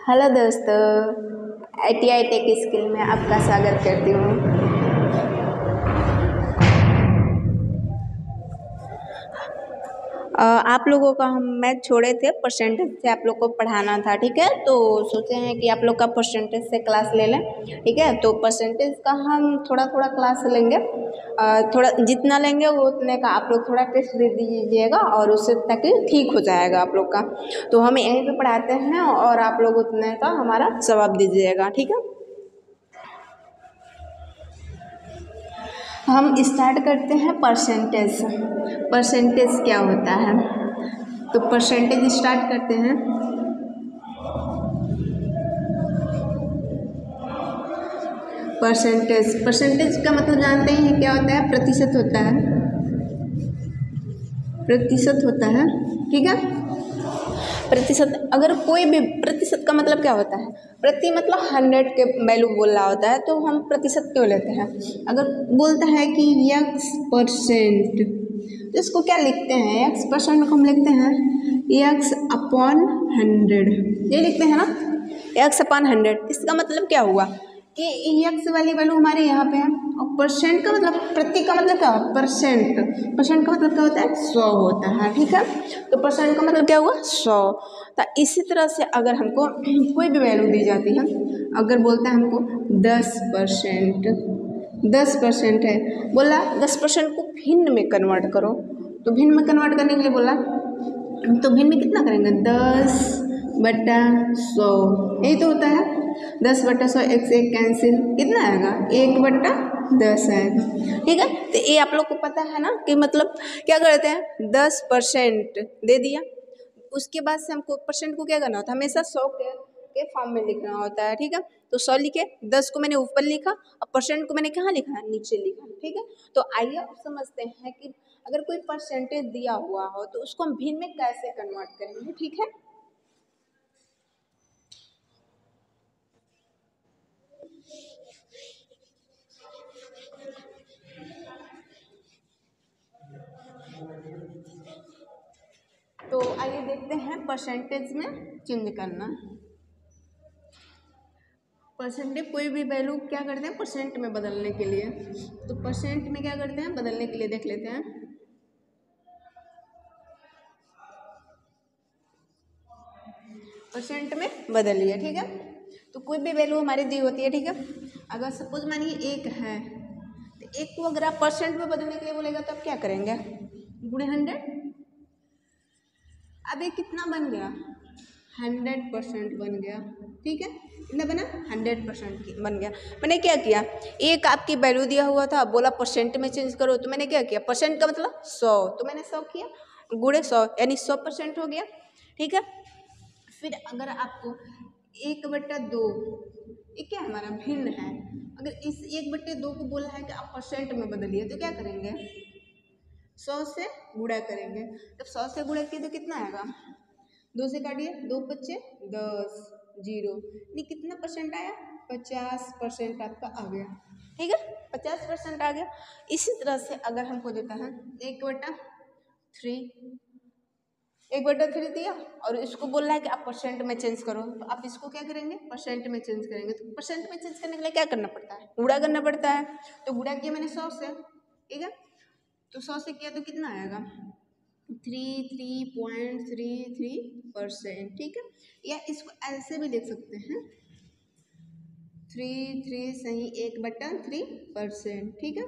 Hello दोस्तों, ITI tech skill में आपका स्वागत करती हूँ। आप लोगों का हम मैथ छोड़े थे, परसेंटेज से आप लोग को पढ़ाना था, ठीक है। तो सोचे हैं कि आप लोग का परसेंटेज से क्लास ले लें, ठीक है। तो परसेंटेज का हम थोड़ा थोड़ा क्लास लेंगे, थोड़ा जितना लेंगे वो उतने का आप लोग थोड़ा टेस्ट दे दीजिएगा और उससे ताकि ठीक हो जाएगा आप लोग का। तो हम यहीं पे पढ़ाते हैं और आप लोग उतने का हमारा जवाब दीजिएगा, ठीक है। हम स्टार्ट करते हैं परसेंटेज से। परसेंटेज क्या होता है, तो परसेंटेज स्टार्ट करते हैं। परसेंटेज का मतलब जानते हैं क्या होता है? प्रतिशत होता है, प्रतिशत होता है, ठीक है। प्रतिशत, अगर कोई भी प्रतिशत का मतलब क्या होता है? प्रति मतलब 100 के वैल्यू बोल रहा होता है, तो हम प्रतिशत क्यों लेते हैं? अगर बोलता है कि x%, तो इसको क्या लिखते हैं? x% को हम लिखते हैं x/100, ये लिखते हैं ना, x/100। इसका मतलब क्या हुआ कि एक्स वाली वैल्यू हमारे यहाँ पे है, और परसेंट का मतलब, प्रति का मतलब क्या है? परसेंट। परसेंट का मतलब क्या होता है? 100 होता है, ठीक है। तो परसेंट का मतलब क्या हुआ? 100। तो इसी तरह से अगर हमको कोई भी वैल्यू दी जाती है, अगर बोलता है हमको 10%, 10% है, बोला 10% को भिन्न में कन्वर्ट करो, तो भिन्न में कन्वर्ट करने के लिए बोला, तो भिन्न में कितना करेंगे? 10/100, यही तो होता है। 10/100, एक से एक कैंसिल, कितना आएगा? 1/10 आएगा, ठीक है। तो ये आप लोग को पता है ना कि मतलब क्या करते हैं? 10% दे दिया, उसके बाद से हमको परसेंट को क्या करना होता है? हमेशा 100 के फॉर्म में लिखना होता है, ठीक है। तो 100 लिखे, 10 को मैंने ऊपर लिखा और परसेंट को मैंने कहाँ लिखा है? नीचे लिखा, ठीक है। तो आइए अब समझते हैं कि अगर कोई परसेंटेज दिया हुआ हो तो उसको हम भिन्न में कैसे कन्वर्ट करेंगे, ठीक है। तो आइए देखते हैं परसेंटेज में चेंज करना। परसेंटेज कोई भी वैल्यू क्या करते हैं? परसेंट में बदलने के लिए, तो परसेंट में क्या करते हैं? बदलने के लिए देख लेते हैं। परसेंट में बदल लिया, ठीक है। तो कोई भी वैल्यू हमारी दी होती है, ठीक है। अगर सपोज मानिए 1 है, तो 1 को अगर आप परसेंट में बदलने के लिए बोलेगा तो आप क्या करेंगे? गुणे 100। अब ये कितना बन गया? 100% बन गया, ठीक है। कितना बना? 100% बन गया। मैंने क्या किया? एक आपकी वैल्यू दिया हुआ था, बोला परसेंट में चेंज करो, तो मैंने क्या किया? परसेंट का मतलब 100, तो मैंने 100 किया, गुणे 100 यानी 100% हो गया, ठीक है। फिर अगर आपको 1/2, ये क्या हमारा भिन्न है, अगर इस 1/2 को बोला है कि आप परसेंट में बदलिए, तो क्या करेंगे? 100 से गुणा करेंगे। जब 100 से गुणा किए तो कितना आएगा? 2 से काटिए, 2 बच्चे 10, 0, नहीं कितना परसेंट आया? 50% आपका आ गया, ठीक है। 50% आ गया। इसी तरह से अगर हमको देता है 1/3, 1/3 दिया और इसको बोल रहा है कि आप परसेंट में चेंज करो, तो आप इसको क्या करेंगे? परसेंट में चेंज करेंगे। तो परसेंट में चेंज करने के लिए क्या करना पड़ता है? गुणा करना पड़ता है। तो गुणा किया मैंने 100 से, ठीक है। तो 100 से किया तो कितना आएगा? 33.33%, ठीक है। या इसको ऐसे भी लिख सकते हैं, 3 सही 1/3%, ठीक है।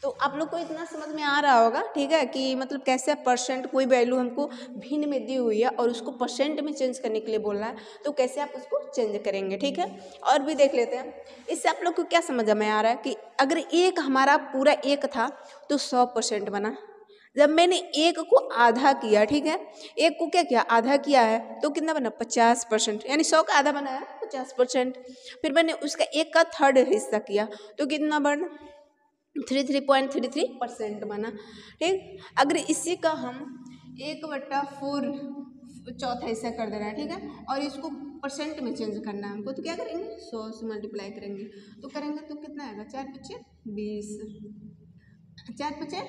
तो आप लोग को इतना समझ में आ रहा होगा, ठीक है, कि मतलब कैसे परसेंट, कोई वैल्यू हमको भिन्न में दी हुई है और उसको परसेंट में चेंज करने के लिए बोल रहा है, तो कैसे आप उसको चेंज करेंगे, ठीक है। और भी देख लेते हैं। इससे आप लोग को क्या समझ में आ रहा है कि अगर एक हमारा पूरा 1 था तो 100% बना। जब मैंने 1 को आधा किया, ठीक है, 1 को क्या किया? आधा किया है, तो कितना बना? 50%, यानी 100 का आधा बना है 50%। फिर मैंने उसका 1 का थर्ड हिस्सा किया, तो कितना बना? 33.33% बना, ठीक। अगर इसी का हम 1/4 चौथा हिस्सा कर दे रहा है, ठीक है, और इसको परसेंट में चेंज करना है हमको, तो क्या करेंगे? 100 से मल्टीप्लाई करेंगे, तो करेंगे तो कितना आएगा? 4×5 = 20, 4×5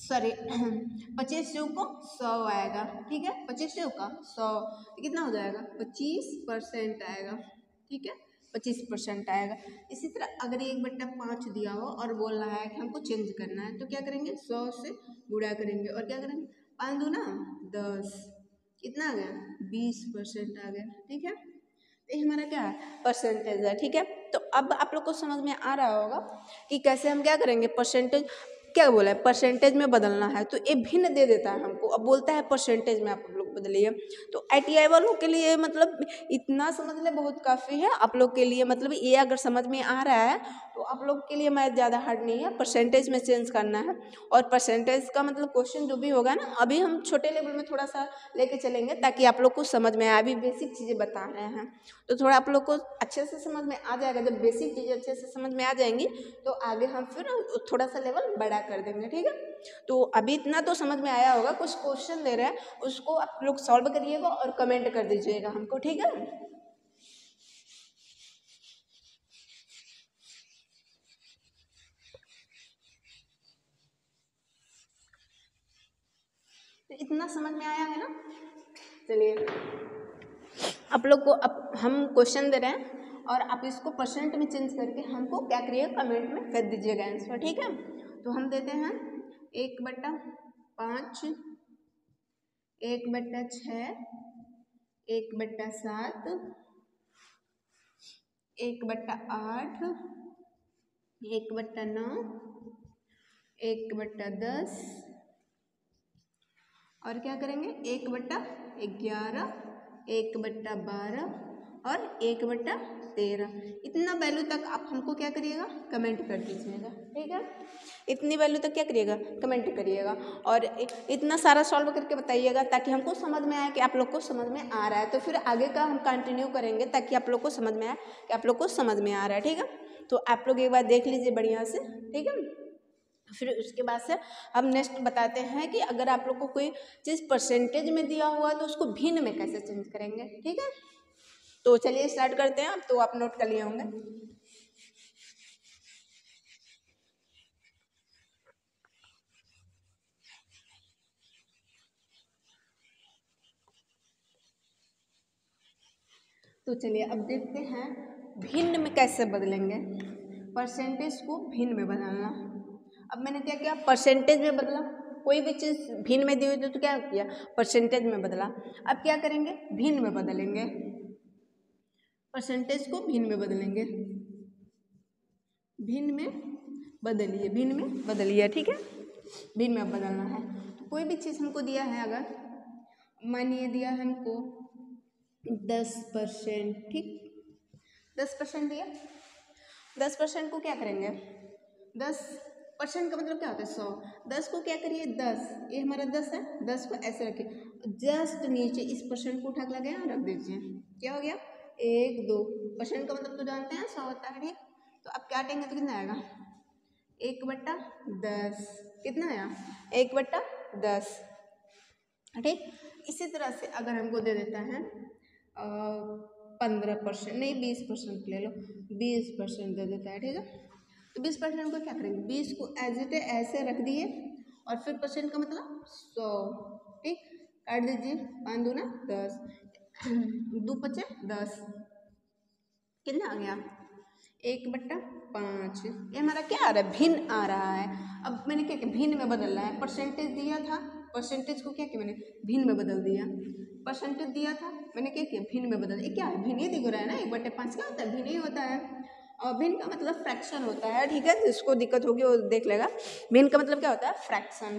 सॉरी 25 चौको 100 आएगा, ठीक है। 25 चौका 100 कितना हो जाएगा 25% आएगा, ठीक है, 25% आएगा। इसी तरह अगर 1/5 दिया हो और बोल रहा है कि हमको चेंज करना है तो क्या करेंगे 100 से गुणा करेंगे और क्या करेंगे 5 दूना 10, कितना आ गया 20% आ गया, ठीक है। ये हमारा क्या है परसेंटेज है, ठीक है। तो अब आप लोग को समझ में आ रहा होगा कि कैसे हम क्या करेंगे परसेंटेज, क्या बोला है परसेंटेज में बदलना है तो ये भिन्न दे देता है हमको, अब बोलता है परसेंटेज में आप लोग बदलिए। तो ITI वालों के लिए मतलब इतना समझ ले बहुत काफ़ी है आप लोग के लिए, मतलब ये अगर समझ में आ रहा है तो आप लोग के लिए मैथ ज़्यादा हार्ड नहीं है, परसेंटेज में चेंज करना है। और परसेंटेज का मतलब क्वेश्चन जो भी होगा ना अभी हम छोटे लेवल में थोड़ा सा लेके चलेंगे ताकि आप लोग को समझ में आए, अभी बेसिक चीज़ें बता रहे हैं तो थोड़ा आप लोग को अच्छे से समझ में आ जाएगा। जब बेसिक चीज़ें अच्छे से समझ में आ जाएंगी तो आगे हम फिर थोड़ा सा लेवल बड़ा कर देंगे, ठीक है। तो अभी इतना तो समझ में आया होगा, कुछ क्वेश्चन दे रहे हैं उसको आप लोग सॉल्व करिएगा और कमेंट कर दीजिएगा हमको, ठीक है। तो इतना समझ में आया है ना। चलिए आप लोग को अब हम क्वेश्चन दे रहे हैं और आप इसको परसेंट में चेंज करके हमको क्या करिएगा कमेंट में कर दीजिएगा आंसर, ठीक है। तो हम देते हैं 1/5, 1/6, 1/7, 1/8, 1/9, 1/10 और क्या करेंगे 1/11, 1/12 और 1/13। इतना वैल्यू तक आप हमको क्या करिएगा कमेंट कर दीजिएगा, ठीक है। इतनी वैल्यू तक क्या करिएगा कमेंट करिएगा और इतना सारा सॉल्व करके बताइएगा ताकि हमको समझ में आए कि आप लोग को समझ में आ रहा है। तो फिर आगे का हम कंटिन्यू करेंगे ताकि आप लोग को समझ में आए कि आप लोग को समझ में आ रहा है, ठीक है। तो आप लोग एक बार देख लीजिए बढ़िया से, ठीक है। फिर उसके बाद से हम नेक्स्ट बताते हैं कि अगर आप लोग को कोई चीज़ परसेंटेज में दिया हुआ तो उसको भिन्न में कैसे चेंज करेंगे, ठीक है। तो चलिए स्टार्ट करते हैं। अब तो आप नोट कर लिए होंगे। तो चलिए अब देखते हैं भिन्न में कैसे बदलेंगे, परसेंटेज को भिन्न में बदलना। अब मैंने क्या किया परसेंटेज में बदला, कोई भी चीज़ भिन्न में दी हुई तो क्या किया परसेंटेज में बदला। अब क्या करेंगे भिन्न में बदलेंगे, परसेंटेज को भिन्न में बदलेंगे, भिन्न में बदलिए, भिन्न में बदलिए, ठीक है। भिन्न में बदलना है तो कोई भी चीज़ हमको दिया है, अगर मानिए दिया है हमको 10%, ठीक 10% दिया, 10% को क्या करेंगे 10% का मतलब क्या होता है 100, 10 को क्या करिए 10, ये हमारा 10 है, 10 को ऐसे रखिए जस्ट नीचे इस परसेंट को उठा के लगे यहाँ रख दीजिए, क्या हो गया 1 2%। का मतलब तो जानते हैं 100 होता है, ठीक। तो अब क्या काटेंगे तो कितना आएगा 1/10, कितना आया 1/10, ठीक। इसी तरह से अगर हमको दे देता है 15% नहीं 20% ले लो, 20% दे देता है, ठीक है। तो 20% को क्या करेंगे 20 को एज इट ऐसे रख दिए और फिर परसेंट का मतलब 100, ठीक। काट दीजिए 5 दूना 10, 2 पचे 10, कितना आ गया 1/5। ये हमारा क्या आ रहा है भिन्न आ रहा है। अब मैंने क्या किया भिन्न में बदल रहा है, परसेंटेज दिया था, परसेंटेज को क्या किया मैंने भिन्न में बदल दिया, परसेंटेज दिया था मैंने क्या किया भिन्न में बदल, ये क्या है भिन्न ही दिख रहा है ना, 1/5 क्या होता है भिन्न ही होता है। और भिन्न का मतलब फ्रैक्शन होता है, ठीक है। जिसको दिक्कत होगी वो देख लेगा, भिन्न का मतलब क्या होता है फ्रैक्शन,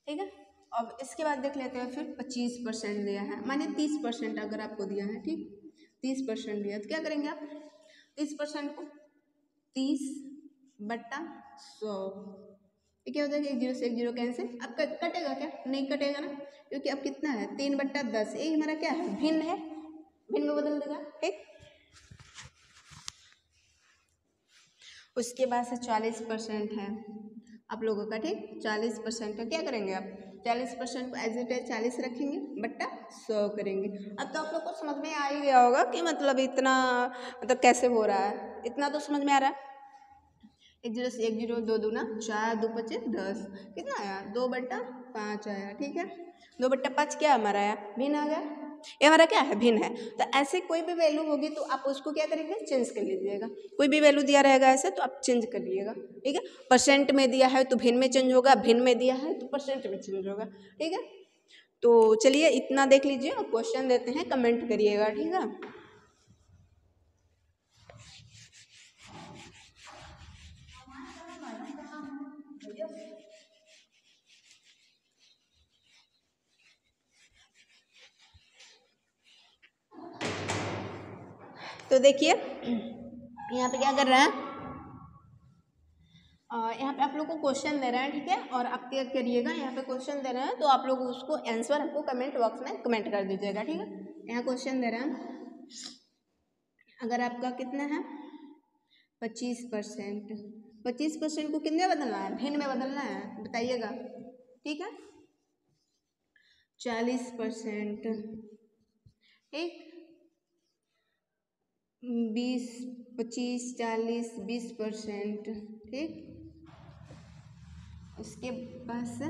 ठीक है। अब इसके बाद देख लेते हैं फिर 25% दिया है, माने 30% अगर आपको दिया है, ठीक 30% दिया तो क्या करेंगे आप 30% को 30/100, ये क्या हो जाएगा 1 0 से 1 0 कैंसिल। अब कटेगा क्या नहीं कटेगा ना, क्योंकि अब कितना है 3/10, ये हमारा क्या है भिन्न है, भिन्न में बदल देगा, ठीक। उसके बाद से 40% है आप लोगों का, ठीक 40% का क्या करेंगे आप 40% को एज इट एज 40 रखेंगे बट्टा 100 करेंगे। अब तो आप लोग को समझ में आ ही गया होगा कि मतलब इतना मतलब कैसे हो रहा है, इतना तो समझ में आ रहा है। एक जीरो से एक जीरो, 2 दूना 4, 2 पचे 10, कितना आया 2/5 आया। ठीक है, 2/5 क्या हमारा आया, भिन्न आ गया, ये हमारा क्या है, भिन्न है। तो ऐसे कोई भी वैल्यू होगी तो आप उसको क्या करेंगे, चेंज कर लीजिएगा। कोई भी वैल्यू दिया रहेगा ऐसे तो आप चेंज कर लीजिएगा। ठीक है, परसेंट में दिया है तो भिन्न में चेंज होगा, भिन्न में दिया है तो परसेंट में चेंज होगा। ठीक है, तो चलिए इतना देख लीजिए और क्वेश्चन देते हैं, कमेंट करिएगा। ठीक है, तो देखिए यहाँ पे क्या कर रहे हैं, यहाँ पे आप लोग को क्वेश्चन दे रहे हैं। ठीक है, और आप क्या करिएगा, यहाँ पे क्वेश्चन दे रहे हैं तो आप लोग उसको आंसर हमको कमेंट बॉक्स में कमेंट कर दीजिएगा। ठीक है, यहाँ क्वेश्चन दे रहे हैं, अगर आपका कितना है 25%, 25% को कितने बदलना है, भिन्न में बदलना है, बताइएगा। ठीक है, 40%, ठीक, 20, 25, 40, 20%। ठीक, उसके बाद से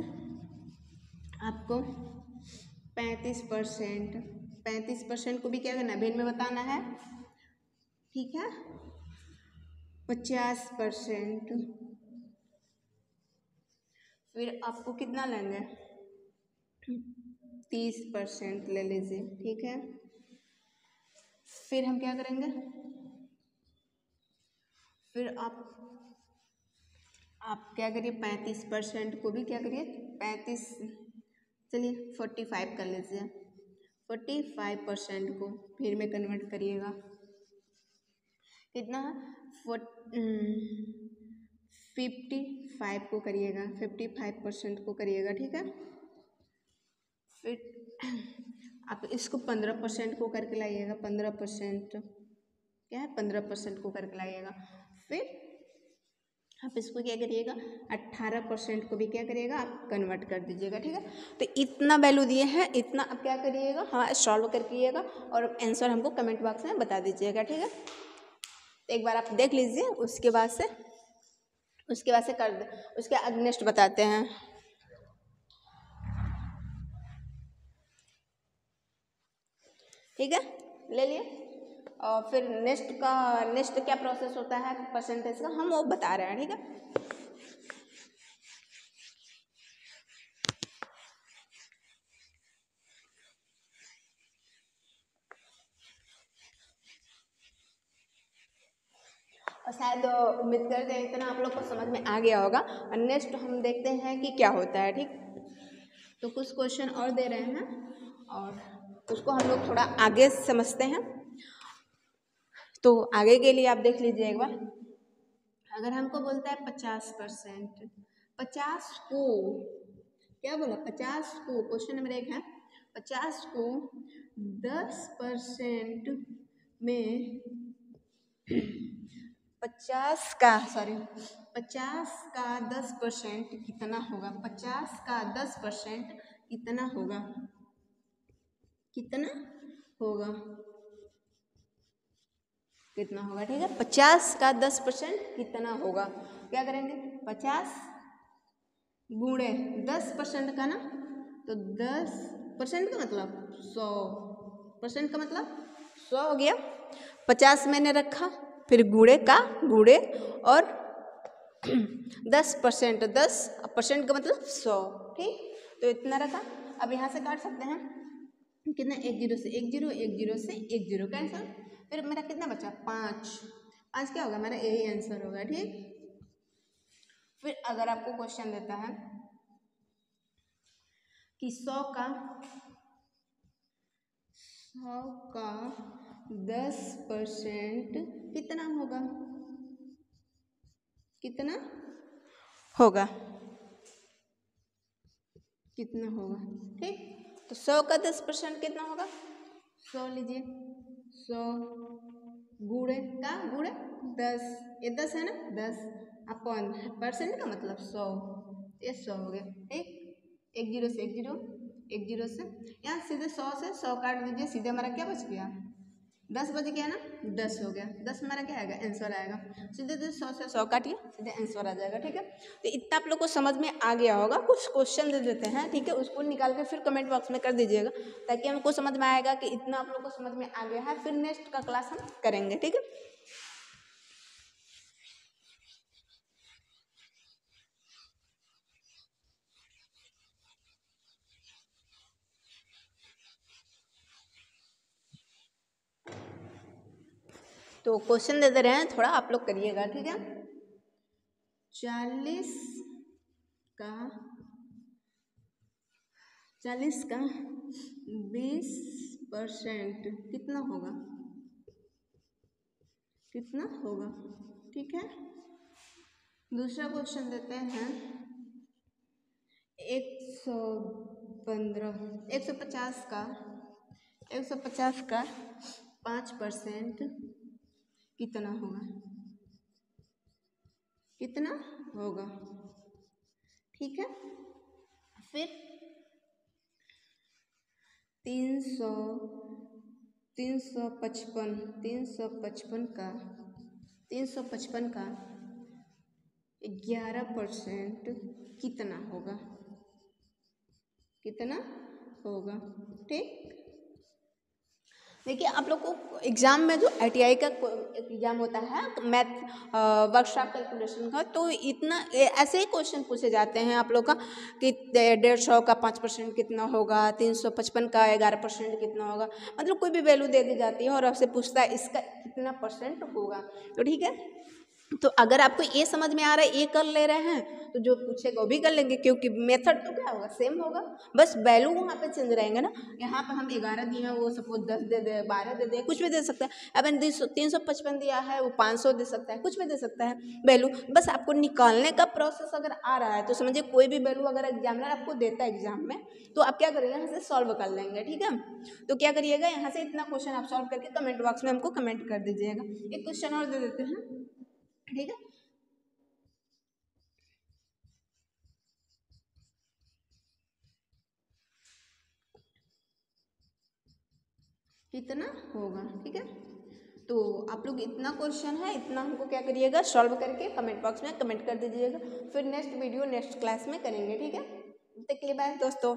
आपको 35%, 35% को भी क्या करना है, भिन्न में बताना है। ठीक है, 50%, फिर आपको कितना लेंगे, 30% ले लीजिए। ठीक है, फिर हम क्या करेंगे, फिर आप क्या करिए, 35% को भी क्या करिए, 35, चलिए 45 कर लीजिए, 45% को फिर में कन्वर्ट करिएगा, कितना है 55 को करिएगा, 55% को करिएगा। ठीक है, फिर आप इसको 15% को करके लाइएगा, 15% क्या है, 15% को करके लाइएगा। फिर आप इसको क्या करिएगा, 18% को भी क्या करिएगा, आप कन्वर्ट कर दीजिएगा। ठीक है, तो इतना वैल्यू दिए हैं, इतना आप क्या करिएगा, हाँ सॉल्व करके और आंसर हमको कमेंट बॉक्स में बता दीजिएगा। ठीक है, तो एक बार आप देख लीजिए, उसके बाद से कर दे, उसके बाद नेक्स्ट बताते हैं। ठीक है, ले लिए, और फिर नेक्स्ट क्या प्रोसेस होता है परसेंटेज का, हम वो बता रहे हैं। ठीक है, और शायद उम्मीद करते हैं इतना आप लोग को समझ में आ गया होगा। और नेक्स्ट हम देखते हैं कि क्या होता है। ठीक, तो कुछ क्वेश्चन और दे रहे हैं और उसको हम लोग थोड़ा आगे समझते हैं। तो आगे के लिए आप देख लीजिए एक बार, अगर हमको बोलता है 50%, 50 को क्या बोला, 50 को, क्वेश्चन नंबर 1 है 50 को 10% में 50 का 10% कितना होगा, 50 का 10% कितना होगा, कितना होगा, कितना होगा। ठीक है, 50 का 10% कितना होगा, क्या करेंगे, 50 गुणे 10% का ना, तो 10% का मतलब 100%, का मतलब 100 हो गया। 50 मैंने रखा, फिर गुणे का गुणे और 10%, 10% का मतलब 100। ठीक, तो इतना रखा। अब यहाँ से काट सकते हैं, कितना, 1 0 से 1 0, 1 0 से 1 0 कैंसिल, फिर मेरा कितना बचा, 5 क्या होगा, मेरा यही आंसर होगा। ठीक, फिर अगर आपको क्वेश्चन देता है कि 100 का 10% कितना होगा, कितना होगा, कितना होगा। ठीक, तो 100 का 10% कितना होगा, 100 लीजिए, 100 गुणे का गुणे 10, ये 10 है ना, 10 अपन परसेंट का मतलब 100, ये 100 हो गया। ठीक, 1 0 से 1 0, 1 0 से यहाँ सीधे 100 से 100 काट दीजिए, सीधे हमारा क्या बच गया, 10 बज गया ना, 10 हो गया, 10 हमारा क्या आएगा, आंसर आएगा। सीधे 100 से 100 काटिए, सीधे आंसर आ जाएगा। ठीक है, तो इतना आप लोग को समझ में आ गया होगा। कुछ क्वेश्चन दे देते हैं, ठीक है, उसको निकाल के फिर कमेंट बॉक्स में कर दीजिएगा, ताकि हमको समझ में आएगा कि इतना आप लोग को समझ में आ गया है। फिर नेक्स्ट का क्लास हम करेंगे। ठीक है, तो क्वेश्चन दे रहे हैं, थोड़ा आप लोग करिएगा। ठीक है, 40 का 20% कितना होगा, कितना होगा। ठीक है, दूसरा क्वेश्चन देते हैं 150 का 5% कितना होगा, कितना होगा। ठीक है, फिर 355 का 11% कितना होगा, कितना होगा। ठीक, देखिए आप लोग को एग्ज़ाम में जो ITI का एग्ज़ाम होता है मैथ वर्कशॉप कैलकुलेशन का, तो इतना ऐसे ही क्वेश्चन पूछे जाते हैं आप लोग का कि 150 का 5% कितना होगा, 355 का 11% कितना होगा, मतलब कोई भी वैल्यू दे दी जाती है और आपसे पूछता है इसका कितना परसेंट होगा। तो ठीक है, तो अगर आपको ये समझ में आ रहा है, ये कर ले रहे हैं, तो जो पूछेगा वो भी कर लेंगे, क्योंकि मेथड तो क्या होगा, सेम होगा, बस वैल्यू वहाँ पे चेंज रहेंगे ना। यहाँ पे हम 11 दिए हैं, वो सपोज 10 दे दे, 12 दे दे, कुछ भी दे सकता है। अपन 355 दिया है, वो 500 दे सकता है, कुछ भी दे सकता है वैल्यू। बस आपको निकालने का प्रोसेस अगर आ रहा है तो समझिए कोई भी वैल्यू अगर एग्जामिनर आपको देता है एग्जाम में, तो आप क्या करिएगा, यहाँ से सॉल्व कर लेंगे। ठीक है, तो क्या करिएगा, यहाँ से इतना क्वेश्चन आप सॉल्व करके कमेंट बॉक्स में हमको कमेंट कर दीजिएगा। एक क्वेश्चन और दे देते हैं। ठीक है, कितना होगा। ठीक है, तो आप लोग इतना क्वेश्चन है, इतना हमको क्या करिएगा, सॉल्व करके कमेंट बॉक्स में कमेंट कर दीजिएगा। फिर नेक्स्ट वीडियो नेक्स्ट क्लास में करेंगे। ठीक है, तब तक के लिए बाय दोस्तों।